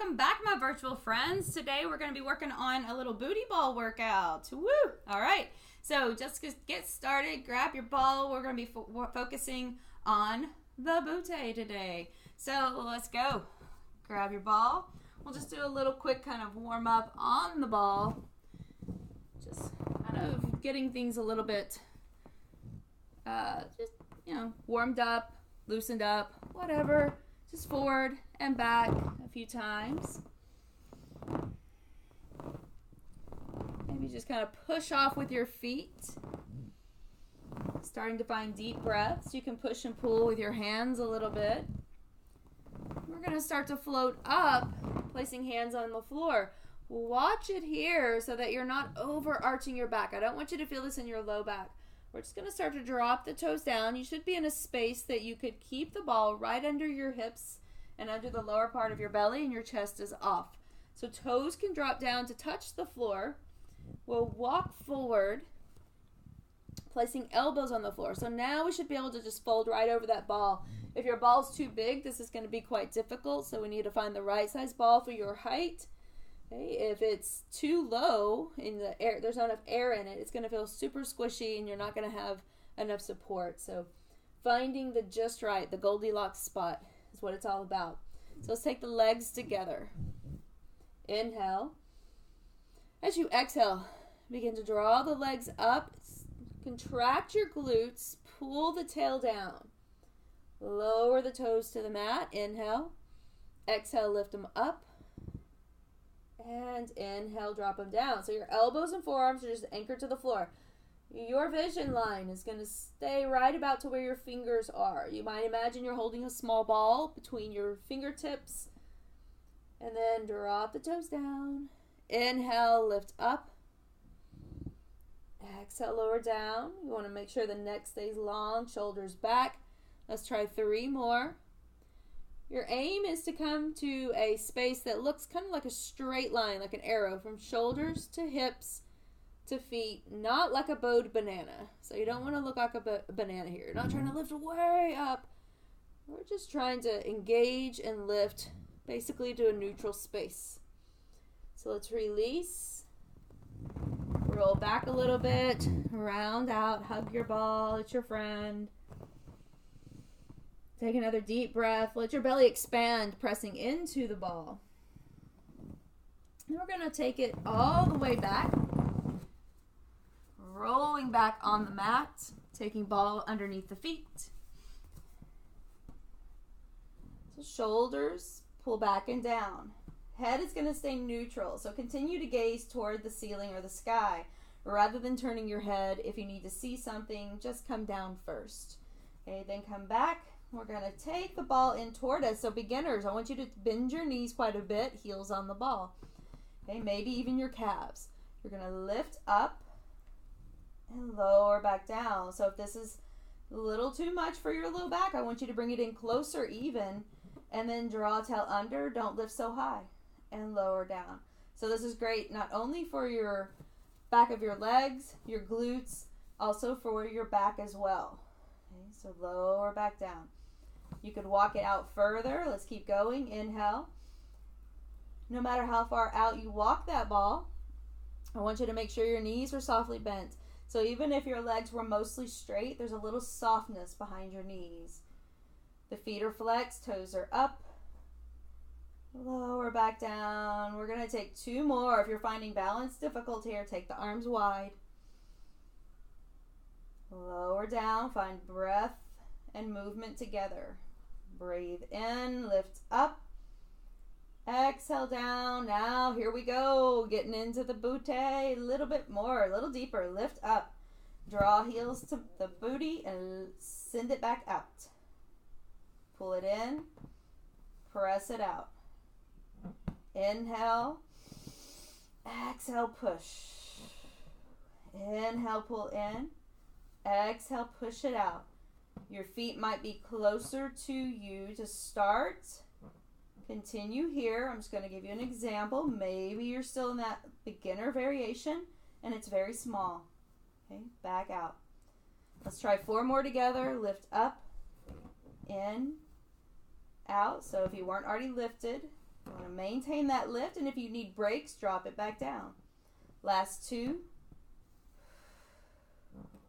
welcome back, my virtual friends. Today we're going to be working on a little booty ball workout. Woo! All right, so just to get started, grab your ball. We're going to be focusing on the booty today. So let's go. Grab your ball. We'll just do a little quick kind of warm up on the ball. Just kind of getting things a little bit, warmed up, loosened up, whatever. Just forward and back a few times. Maybe just kind of push off with your feet. Starting to find deep breaths. You can push and pull with your hands a little bit. We're going to start to float up, placing hands on the floor. Watch it here so that you're not overarching your back. I don't want you to feel this in your low back. We're just going to start to drop the toes down. You should be in a space that you could keep the ball right under your hips and under the lower part of your belly, and your chest is off. So toes can drop down to touch the floor. We'll walk forward, placing elbows on the floor. So now we should be able to just fold right over that ball. If your ball's too big, this is going to be quite difficult, so we need to find the right size ball for your height. Okay, if it's too low in the air, there's not enough air in it, it's going to feel super squishy and you're not going to have enough support. So finding the just right, the Goldilocks spot is what it's all about. So let's take the legs together. Inhale. As you exhale, begin to draw the legs up, contract your glutes, pull the tail down. Lower the toes to the mat. Inhale. Exhale, lift them up. And inhale, drop them down. So your elbows and forearms are just anchored to the floor. Your vision line is going to stay right about to where your fingers are. You might imagine you're holding a small ball between your fingertips. And then drop the toes down. Inhale, lift up. Exhale, lower down. You want to make sure the neck stays long, shoulders back. Let's try 3 more. Your aim is to come to a space that looks kind of like a straight line, like an arrow, from shoulders to hips to feet, not like a bowed banana. So you don't want to look like a banana here. You're not trying to lift way up. We're just trying to engage and lift basically to a neutral space. So let's release. Roll back a little bit. Round out. Hug your ball. It's your friend. Take another deep breath. Let your belly expand, pressing into the ball. And we're going to take it all the way back. Rolling back on the mat. Taking ball underneath the feet. So shoulders pull back and down. Head is going to stay neutral. So continue to gaze toward the ceiling or the sky. Rather than turning your head, if you need to see something, just come down first. Okay, then come back. We're going to take the ball in toward us. So beginners, I want you to bend your knees quite a bit, heels on the ball. Okay, maybe even your calves. You're going to lift up and lower back down. So if this is a little too much for your low back, I want you to bring it in closer even, and then draw tail under. Don't lift so high, and lower down. So this is great not only for your back of your legs, your glutes, also for your back as well. Okay, so lower back down. You could walk it out further. Let's keep going. Inhale. No matter how far out you walk that ball, I want you to make sure your knees are softly bent. So even if your legs were mostly straight, there's a little softness behind your knees. The feet are flexed, toes are up. Lower back down. We're going to take 2 more. If you're finding balance difficult here, take the arms wide. Lower down. Find breath and movement together. Breathe in, lift up. Exhale down. Now here we go. Getting into the booty a little bit more, a little deeper. Lift up. Draw heels to the booty and send it back out. Pull it in. Press it out. Inhale. Exhale, push. Inhale, pull in. Exhale, push it out. Your feet might be closer to you to start. Continue here. I'm just going to give you an example. Maybe you're still in that beginner variation and it's very small. Okay, back out. Let's try 4 more together. Lift up, in, out. So if you weren't already lifted, You want to maintain that lift, and if you need breaks, drop it back down. Last 2.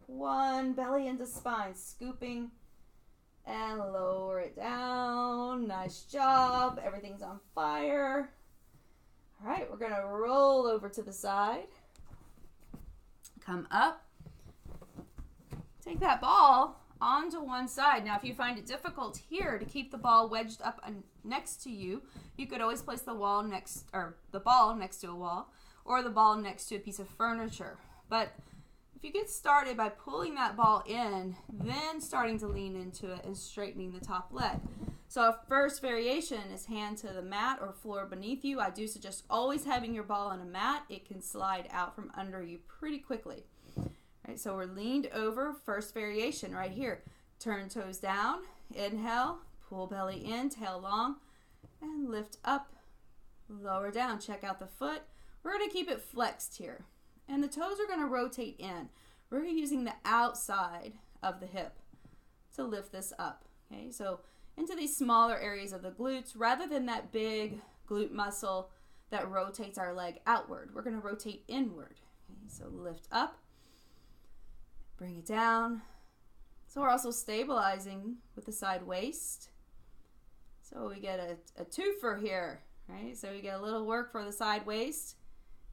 1, belly into spine, scooping and lower it down. Nice job. Everything's on fire. All right, we're going to roll over to the side. Come up. Take that ball onto one side. Now, if you find it difficult here to keep the ball wedged up next to you, you could always place the ball next to a wall, or the ball next to a piece of furniture. But if you get started by pulling that ball in, then starting to lean into it and straightening the top leg. So our first variation is hand to the mat or floor beneath you. I do suggest always having your ball on a mat. It can slide out from under you pretty quickly. Right, so we're leaned over, first variation right here. Turn toes down, inhale, pull belly in, tail long, and lift up, lower down. Check out the foot. We're going to keep it flexed here. And the toes are going to rotate in. We're using the outside of the hip to lift this up. Okay, so into these smaller areas of the glutes, rather than that big glute muscle that rotates our leg outward, we're going to rotate inward. Okay, so lift up. Bring it down. So we're also stabilizing with the side waist. So we get a twofer here, right? So we get a little work for the side waist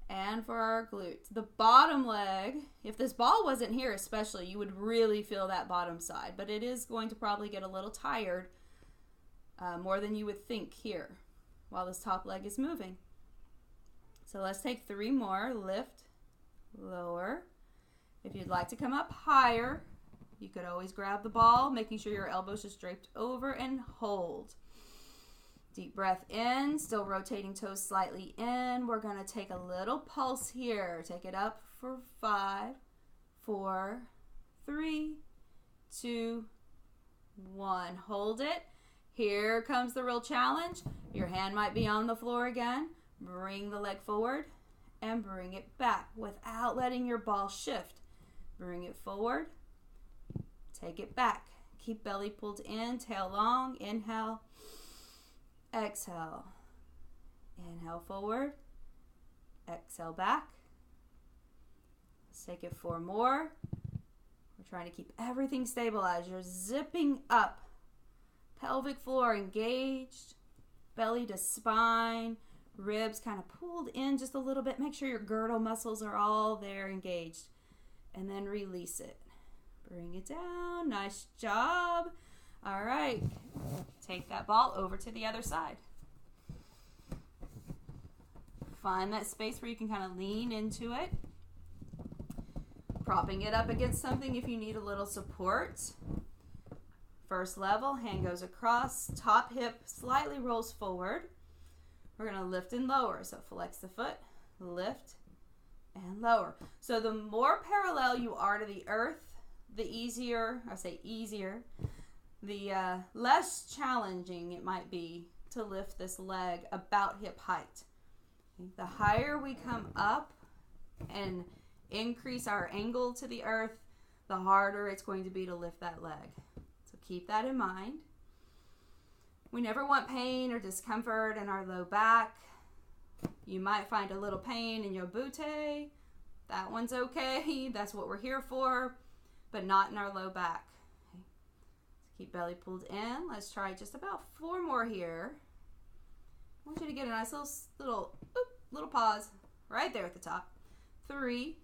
and for our glutes. The bottom leg, if this ball wasn't here especially, you would really feel that bottom side. But it is going to probably get a little tired, more than you would think here, while this top leg is moving. So let's take 3 more. Lift, lower. If you'd like to come up higher, you could always grab the ball, making sure your elbows just draped over, and hold. Deep breath in, still rotating toes slightly in. We're going to take a little pulse here. Take it up for 5, 4, 3, 2, 1. Hold it. Here comes the real challenge. Your hand might be on the floor again. Bring the leg forward and bring it back without letting your ball shift. Bring it forward, take it back. Keep belly pulled in, tail long. Inhale, exhale. Inhale forward, exhale back. Let's take it 4 more. We're trying to keep everything stabilized. You're zipping up. Pelvic floor engaged, belly to spine, ribs kind of pulled in just a little bit. Make sure your girdle muscles are all there engaged. And then release it. Bring it down. Nice job. All right. Take that ball over to the other side. Find that space where you can kind of lean into it. Propping it up against something if you need a little support. First level, hand goes across. Top hip slightly rolls forward. We're going to lift and lower. So flex the foot. Lift and lower. So the more parallel you are to the earth, the easier, the less challenging it might be to lift this leg about hip height. The higher we come up and increase our angle to the earth, the harder it's going to be to lift that leg. So keep that in mind. We never want pain or discomfort in our low back. You might find a little pain in your butte. That one's okay. That's what we're here for, but not in our low back. Okay. So keep belly pulled in. Let's try just about 4 more here. I want you to get a nice little pause right there at the top. 3.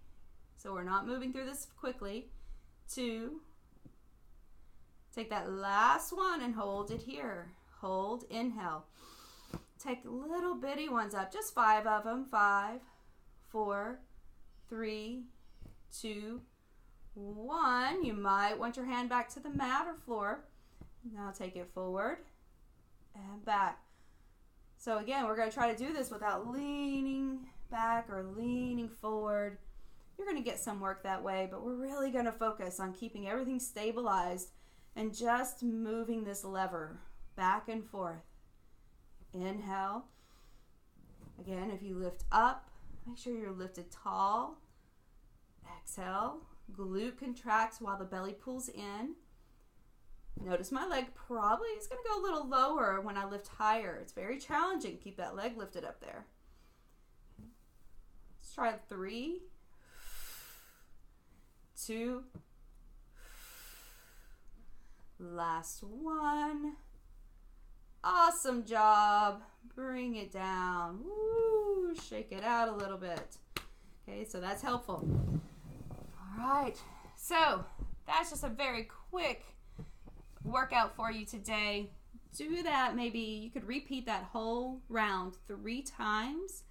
So we're not moving through this quickly. 2. Take that last one and hold it here. Hold, inhale. Take little bitty ones up, just 5 of them. 5, 4, 3, 2, 1. You might want your hand back to the mat or floor. Now take it forward and back. So again, we're going to try to do this without leaning back or leaning forward. You're going to get some work that way, but we're really going to focus on keeping everything stabilized and just moving this lever back and forth. Inhale. Again, if you lift up, make sure you're lifted tall. Exhale. Glute contracts while the belly pulls in. Notice my leg probably is going to go a little lower when I lift higher. It's very challenging. Keep that leg lifted up there. Let's try 3, 2, last one. Awesome job. Bring it down. Woo, shake it out a little bit. Okay, so that's helpful. All right, so that's just a very quick workout for you today. Do that, maybe you could repeat that whole round 3 times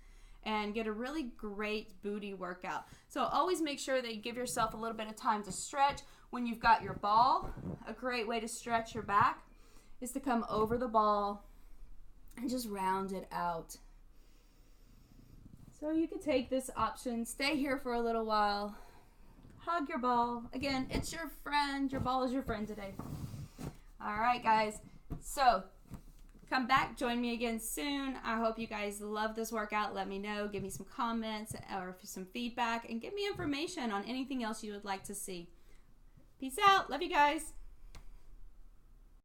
and get a really great booty workout. So always make sure that you give yourself a little bit of time to stretch. When you've got your ball, a great way to stretch your back is to come over the ball and just round it out. So you can take this option, stay here for a little while, hug your ball. Again, it's your friend. Your ball is your friend today. All right, guys. So come back, join me again soon. I hope you guys love this workout. Let me know. Give me some comments or some feedback, and give me information on anything else you would like to see. Peace out. Love you guys.